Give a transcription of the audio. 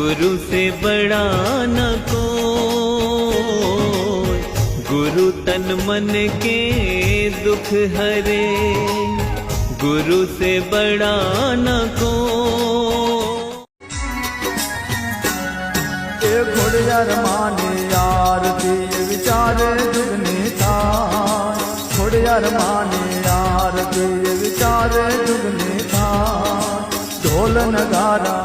गुरु से बड़ा न कोई, गुरु तन मन के दुख हरे, गुरु से बड़ा न कोई। घोड़ियार माने आरती विचारे जुगने थाय, घोड़ियार माने आरती विचारे जुगने थाय। ढोल नगारा